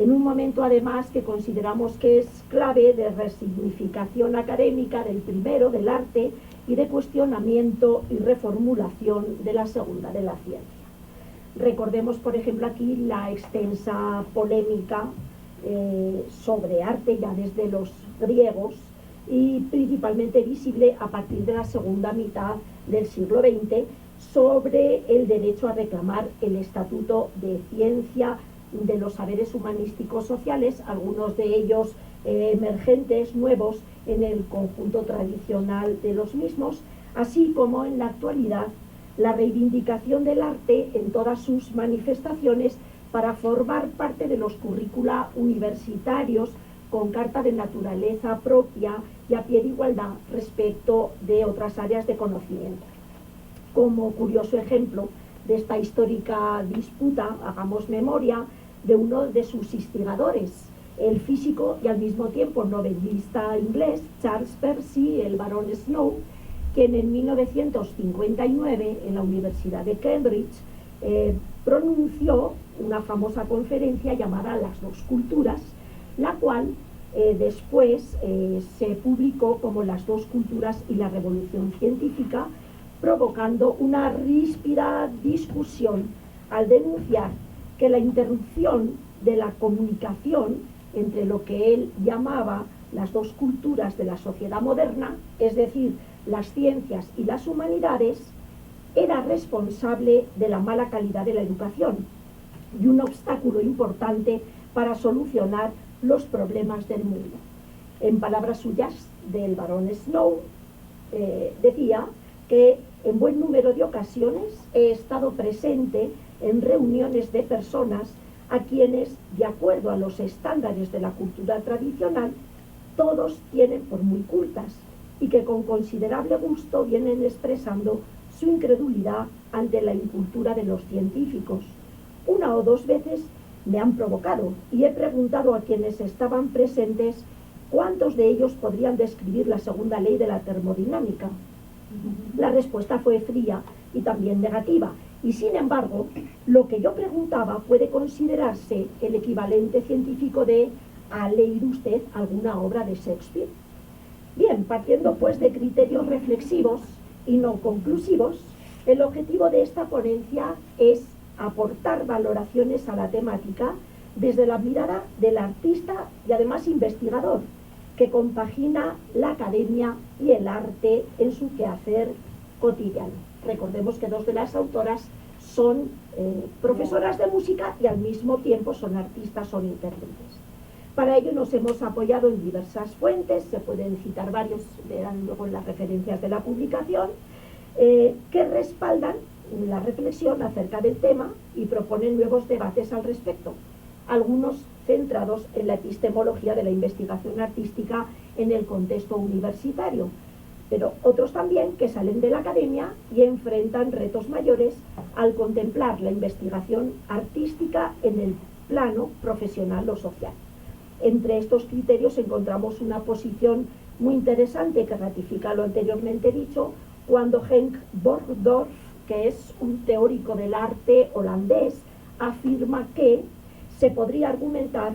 en un momento además que consideramos que es clave de resignificación académica del primero, del arte, y de cuestionamiento y reformulación de la segunda, de la ciencia. Recordemos, por ejemplo, aquí la extensa polémica sobre arte ya desde los griegos y principalmente visible a partir de la segunda mitad del siglo XX sobre el derecho a reclamar el estatuto de ciencia de los saberes humanísticos sociales, algunos de ellos emergentes, nuevos en el conjunto tradicional de los mismos, así como en la actualidad la reivindicación del arte en todas sus manifestaciones para formar parte de los currícula universitarios con carta de naturaleza propia y a pie de igualdad respecto de otras áreas de conocimiento. Como curioso ejemplo de esta histórica disputa, hagamos memoria de uno de sus instigadores, el físico y al mismo tiempo novelista inglés Charles Percy, el barón Snow, quien en 1959 en la Universidad de Cambridge pronunció una famosa conferencia llamada Las dos culturas, la cual después se publicó como Las dos culturas y la revolución científica, provocando una ríspida discusión al denunciar que la interrupción de la comunicación entre lo que él llamaba las dos culturas de la sociedad moderna, es decir, las ciencias y las humanidades, era responsable de la mala calidad de la educación y un obstáculo importante para solucionar los problemas del mundo. En palabras suyas del barón Snow, decía que en buen número de ocasiones he estado presente en reuniones de personas a quienes, de acuerdo a los estándares de la cultura tradicional, todos tienen por muy cultas y que con considerable gusto vienen expresando su incredulidad ante la incultura de los científicos. Una o dos veces me han provocado y he preguntado a quienes estaban presentes cuántos de ellos podrían describir la segunda ley de la termodinámica. La respuesta fue fría y también negativa, y sin embargo, lo que yo preguntaba puede considerarse el equivalente científico de ¿ha leído usted alguna obra de Shakespeare? Bien, partiendo pues de criterios reflexivos y no conclusivos, el objetivo de esta ponencia es aportar valoraciones a la temática desde la mirada del artista y además investigador, que compagina la academia y el arte en su quehacer cotidiano. Recordemos que dos de las autoras son profesoras de música y al mismo tiempo son artistas, son intérpretes. Para ello nos hemos apoyado en diversas fuentes, se pueden citar varios, verán luego en las referencias de la publicación, que respaldan la reflexión acerca del tema y proponen nuevos debates al respecto, algunos centrados en la epistemología de la investigación artística en el contexto universitario, pero otros también que salen de la academia y enfrentan retos mayores al contemplar la investigación artística en el plano profesional o social. Entre estos criterios encontramos una posición muy interesante que ratifica lo anteriormente dicho, cuando Henk Borgdorf, que es un teórico del arte holandés, afirma que se podría argumentar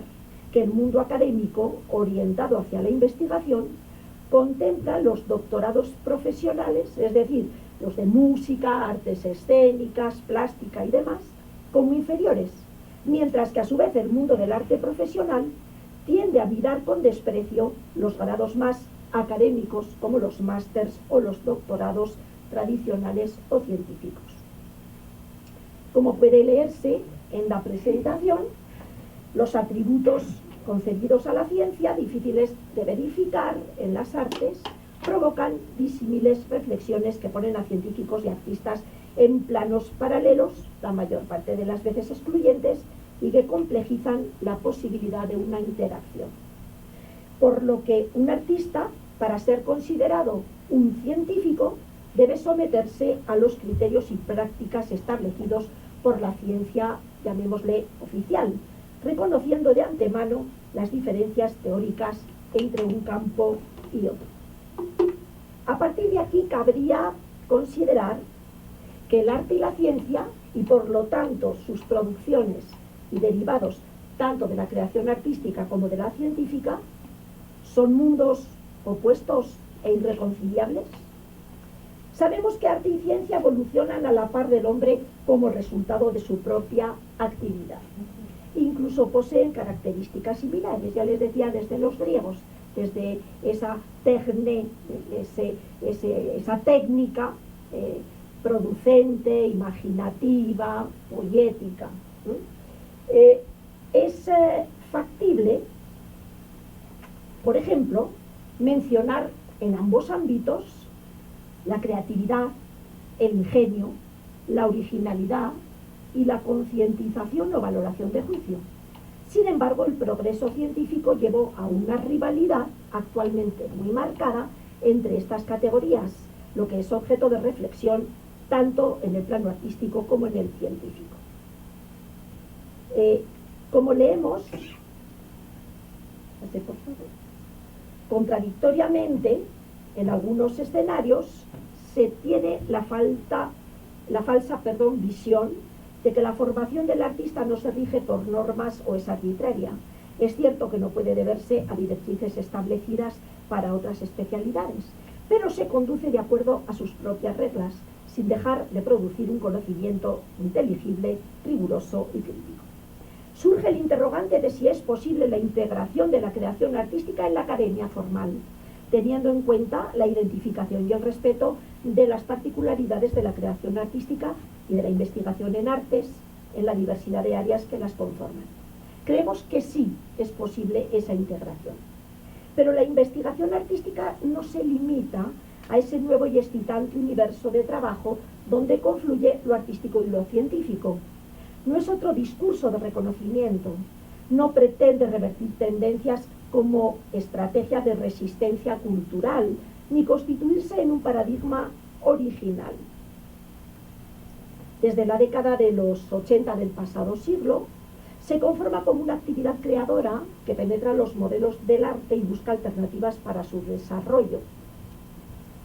que el mundo académico orientado hacia la investigación contempla los doctorados profesionales, es decir, los de música, artes escénicas, plástica y demás, como inferiores, mientras que a su vez el mundo del arte profesional tiende a mirar con desprecio los grados más académicos como los másters o los doctorados tradicionales o científicos. Como puede leerse en la presentación, los atributos concedidos a la ciencia, difíciles de verificar en las artes, provocan disímiles reflexiones que ponen a científicos y artistas en planos paralelos, la mayor parte de las veces excluyentes, y que complejizan la posibilidad de una interacción. Por lo que un artista, para ser considerado un científico, debe someterse a los criterios y prácticas establecidos por la ciencia, llamémosle oficial, reconociendo de antemano las diferencias teóricas entre un campo y otro. A partir de aquí cabría considerar que el arte y la ciencia, y por lo tanto sus producciones y derivados, tanto de la creación artística como de la científica, son mundos opuestos e irreconciliables? Sabemos que arte y ciencia evolucionan a la par del hombre como resultado de su propia actividad. Incluso poseen características similares, ya les decía, desde los griegos, desde esa esa técnica producente, imaginativa, poética. Es factible, por ejemplo, mencionar en ambos ámbitos la creatividad, el ingenio, la originalidad y la concientización o valoración de juicio. Sin embargo, el progreso científico llevó a una rivalidad actualmente muy marcada entre estas categorías, lo que es objeto de reflexión tanto en el plano artístico como en el científico. Como leemos, contradictoriamente, en algunos escenarios se tiene la falsa visión de que la formación del artista no se rige por normas o es arbitraria. Es cierto que no puede deberse a directrices establecidas para otras especialidades, pero se conduce de acuerdo a sus propias reglas, sin dejar de producir un conocimiento inteligible, riguroso y crítico. Surge el interrogante de si es posible la integración de la creación artística en la academia formal, teniendo en cuenta la identificación y el respeto de las particularidades de la creación artística y de la investigación en artes en la diversidad de áreas que las conforman. Creemos que sí es posible esa integración. Pero la investigación artística no se limita a ese nuevo y excitante universo de trabajo donde confluye lo artístico y lo científico. No es otro discurso de reconocimiento, no pretende revertir tendencias como estrategia de resistencia cultural, ni constituirse en un paradigma original. Desde la década de los 80 del pasado siglo, se conforma como una actividad creadora que penetra los modelos del arte y busca alternativas para su desarrollo.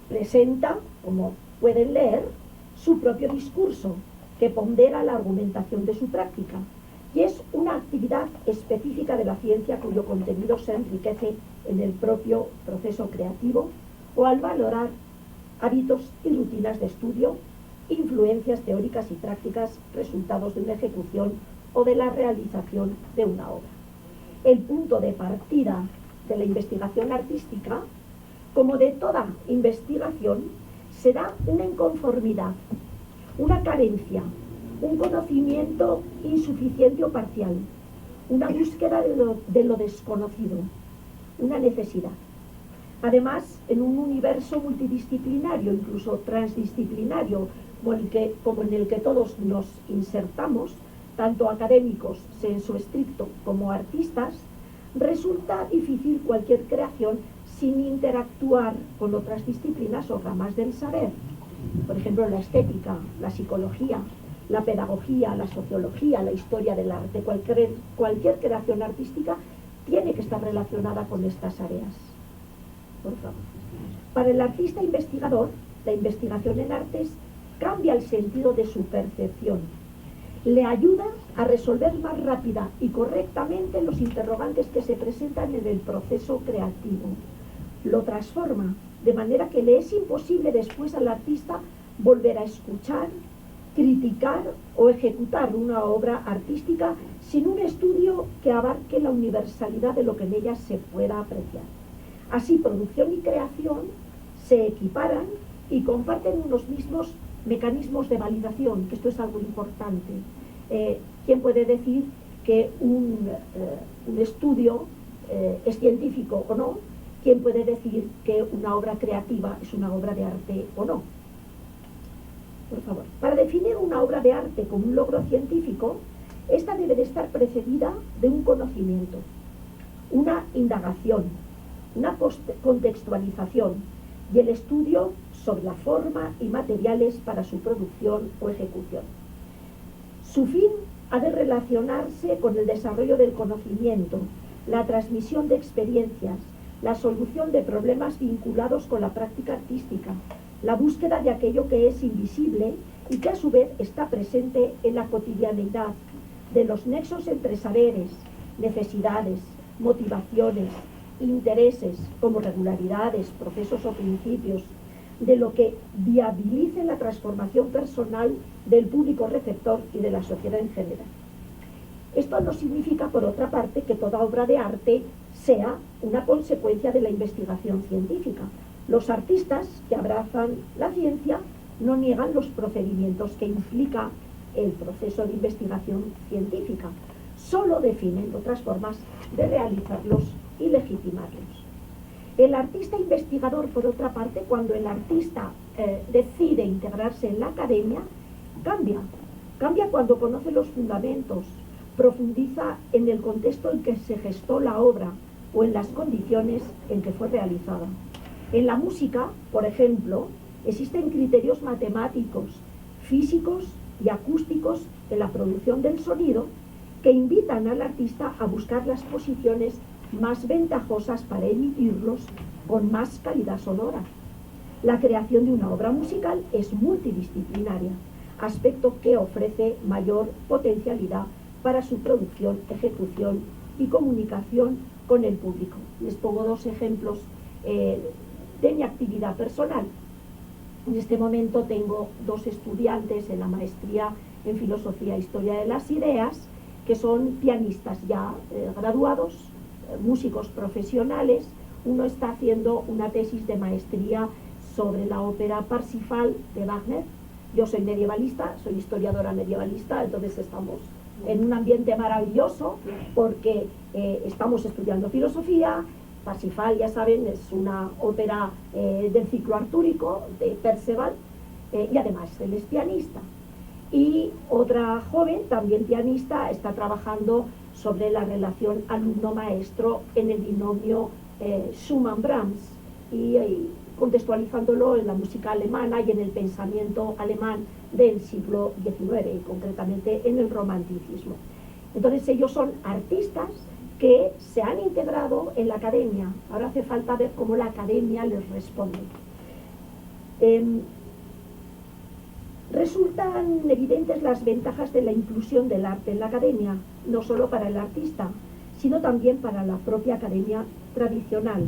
Presenta, como pueden leer, su propio discurso, que pondera la argumentación de su práctica, y es una actividad específica de la ciencia cuyo contenido se enriquece en el propio proceso creativo o al valorar hábitos y rutinas de estudio, influencias teóricas y prácticas, resultados de una ejecución o de la realización de una obra. El punto de partida de la investigación artística, como de toda investigación, será una inconformidad, una carencia, un conocimiento insuficiente o parcial, una búsqueda de lo desconocido, una necesidad. Además, en un universo multidisciplinario, incluso transdisciplinario, como en el que todos nos insertamos, tanto académicos, sensu estricto, como artistas, resulta difícil cualquier creación sin interactuar con otras disciplinas o ramas del saber. Por ejemplo, la estética, la psicología, la pedagogía, la sociología, la historia del arte. Cualquier creación artística tiene que estar relacionada con estas áreas. Por favor. Para el artista investigador, la investigación en artes cambia el sentido de su percepción. Le ayuda a resolver más rápida y correctamente los interrogantes que se presentan en el proceso creativo. Lo transforma, de manera que le es imposible después al artista volver a escuchar, criticar o ejecutar una obra artística sin un estudio que abarque la universalidad de lo que en ella se pueda apreciar. Así, producción y creación se equiparan y comparten unos mismos mecanismos de validación, que esto es algo importante. ¿Quién puede decir que un estudio es científico o no? ¿Quién puede decir que una obra creativa es una obra de arte o no? Por favor. Para definir una obra de arte como un logro científico, esta debe de estar precedida de un conocimiento, una indagación, una contextualización y el estudio sobre la forma y materiales para su producción o ejecución. Su fin ha de relacionarse con el desarrollo del conocimiento, la transmisión de experiencias, la solución de problemas vinculados con la práctica artística, la búsqueda de aquello que es invisible y que a su vez está presente en la cotidianeidad, de los nexos entre saberes, necesidades, motivaciones, intereses, como regularidades, procesos o principios, de lo que viabilice la transformación personal del público receptor y de la sociedad en general. Esto no significa, por otra parte, que toda obra de arte sea una consecuencia de la investigación científica. Los artistas que abrazan la ciencia no niegan los procedimientos que implica el proceso de investigación científica, solo definen otras formas de realizarlos y legitimarlos. El artista investigador, por otra parte, cuando el artista decide integrarse en la academia, cambia cuando conoce los fundamentos, profundiza en el contexto en que se gestó la obra o en las condiciones en que fue realizada. En la música, por ejemplo, existen criterios matemáticos, físicos y acústicos en la producción del sonido que invitan al artista a buscar las posiciones más ventajosas para emitirlos con más calidad sonora. La creación de una obra musical es multidisciplinaria, aspecto que ofrece mayor potencialidad para su producción, ejecución y comunicación con el público. Les pongo dos ejemplos de mi actividad personal. En este momento tengo dos estudiantes en la maestría en Filosofía e Historia de las Ideas, que son pianistas ya graduados, músicos profesionales. Uno está haciendo una tesis de maestría sobre la ópera Parsifal de Wagner. Yo soy medievalista, soy historiadora medievalista, entonces estamos en un ambiente maravilloso porque estamos estudiando filosofía. Parsifal, ya saben, es una ópera del ciclo artúrico de Perceval, y además él es pianista. Y otra joven, también pianista, está trabajando sobre la relación alumno-maestro en el binomio Schumann-Brahms y contextualizándolo en la música alemana y en el pensamiento alemán del siglo XIX, y concretamente en el romanticismo. Entonces ellos son artistas que se han integrado en la academia. Ahora hace falta ver cómo la academia les responde. Resultan evidentes las ventajas de la inclusión del arte en la academia, no solo para el artista, sino también para la propia academia tradicional,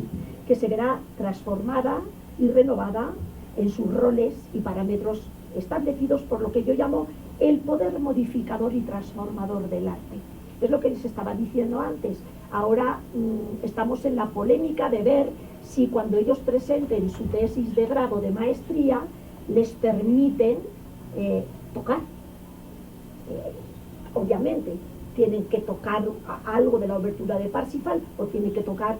que se verá transformada y renovada en sus roles y parámetros establecidos por lo que yo llamo el poder modificador y transformador del arte. Es lo que les estaba diciendo antes. Ahora estamos en la polémica de ver si cuando ellos presenten su tesis de grado de maestría les permiten tocar. Obviamente tienen que tocar algo de la obertura de Parsifal, o tiene que tocar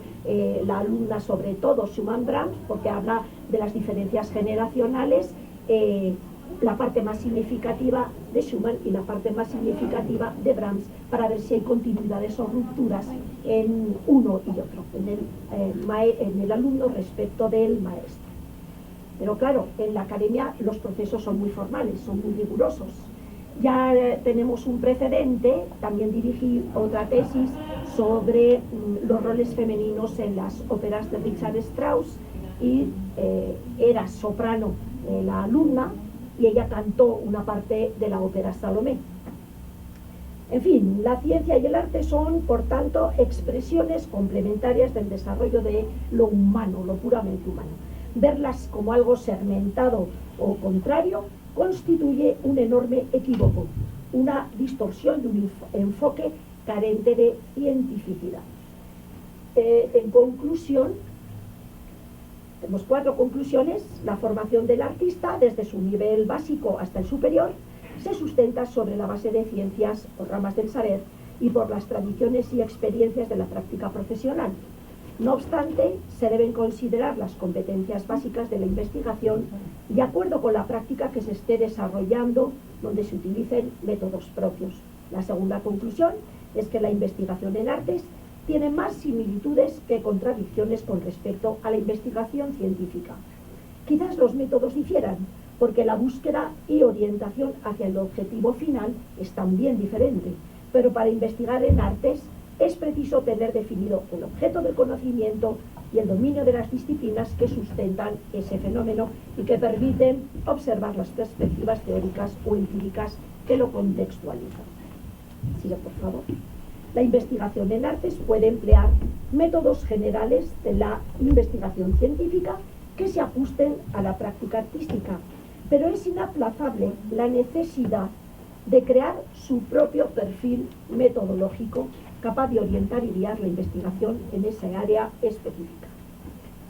la alumna sobre todo Schumann-Brahms, porque habla de las diferencias generacionales, la parte más significativa de Schumann y la parte más significativa de Brahms, para ver si hay continuidades o rupturas en uno y otro, en el alumno respecto del maestro. Pero claro, en la academia los procesos son muy formales, son muy rigurosos. Ya tenemos un precedente, también dirigí otra tesis sobre los roles femeninos en las óperas de Richard Strauss, y era soprano la alumna, y ella cantó una parte de la ópera Salomé. En fin, la ciencia y el arte son, por tanto, expresiones complementarias del desarrollo de lo humano, lo puramente humano. Verlas como algo segmentado o contrario constituye un enorme equívoco, una distorsión de un enfoque carente de cientificidad. En conclusión, tenemos 4 conclusiones. La formación del artista, desde su nivel básico hasta el superior, se sustenta sobre la base de ciencias o ramas del saber y por las tradiciones y experiencias de la práctica profesional. No obstante, se deben considerar las competencias básicas de la investigación de acuerdo con la práctica que se esté desarrollando, donde se utilicen métodos propios. La segunda conclusión es que la investigación en artes tiene más similitudes que contradicciones con respecto a la investigación científica. Quizás los métodos difieran, porque la búsqueda y orientación hacia el objetivo final es también diferente, pero para investigar en artes es preciso tener definido el objeto del conocimiento y el dominio de las disciplinas que sustentan ese fenómeno y que permiten observar las perspectivas teóricas o empíricas que lo contextualizan. Sigue, por favor. La investigación en artes puede emplear métodos generales de la investigación científica que se ajusten a la práctica artística, pero es inaplazable la necesidad de crear su propio perfil metodológico capaz de orientar y guiar la investigación en esa área específica.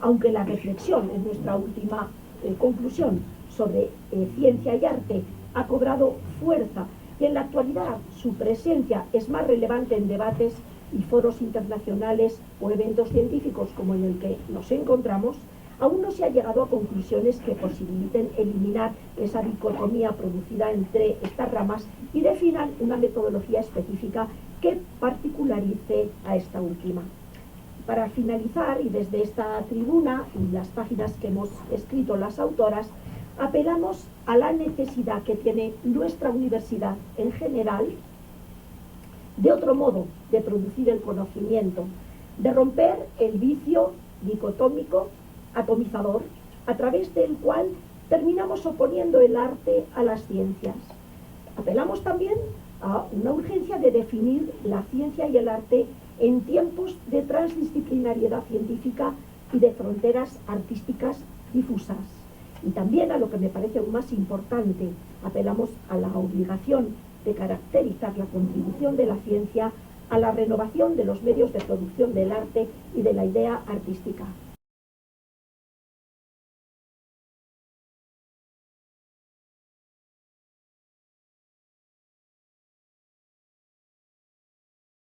Aunque la reflexión en nuestra última conclusión sobre ciencia y arte ha cobrado fuerza y en la actualidad su presencia es más relevante en debates y foros internacionales o eventos científicos como en el que nos encontramos, aún no se ha llegado a conclusiones que posibiliten eliminar esa dicotomía producida entre estas ramas y definan una metodología específica que particularice a esta última. Para finalizar, y desde esta tribuna y las páginas que hemos escrito las autoras, apelamos a la necesidad que tiene nuestra universidad en general de otro modo de producir el conocimiento, de romper el vicio dicotómico, atomizador, a través del cual terminamos oponiendo el arte a las ciencias. Apelamos también a una urgencia de definir la ciencia y el arte en tiempos de transdisciplinariedad científica y de fronteras artísticas difusas. Y también, a lo que me parece aún más importante, apelamos a la obligación de caracterizar la contribución de la ciencia a la renovación de los medios de producción del arte y de la idea artística.